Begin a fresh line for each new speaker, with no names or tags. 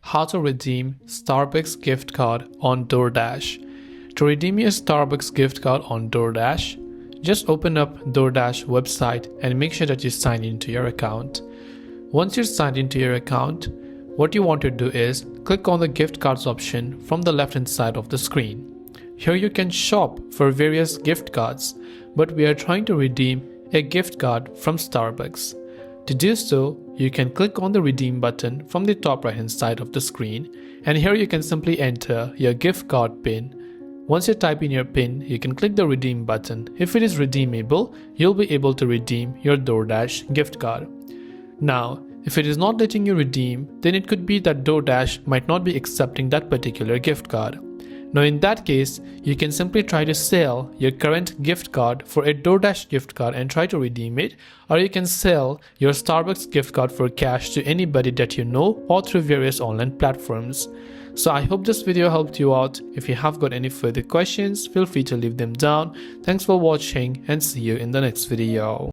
How to redeem Starbucks gift card on DoorDash. To redeem your Starbucks gift card on DoorDash, just open up DoorDash website and make sure that you sign into your account. Once you're signed into your account, what you want to do is click on the gift cards option from the left hand side of the screen. Here you can shop for various gift cards, but we are trying to redeem a gift card from Starbucks. To do so, you can click on the redeem button from the top right hand side of the screen, and here you can simply enter your gift card PIN. Once you type in your PIN, you can click the redeem button. If it is redeemable, you'll be able to redeem your DoorDash gift card. Now, if it is not letting you redeem, then it could be that DoorDash might not be accepting that particular gift card. Now in that case, you can simply try to sell your current gift card for a DoorDash gift card and try to redeem it, or you can sell your Starbucks gift card for cash to anybody that you know or through various online platforms. So I hope this video helped you out. If you have got any further questions, feel free to leave them down. Thanks for watching and see you in the next video.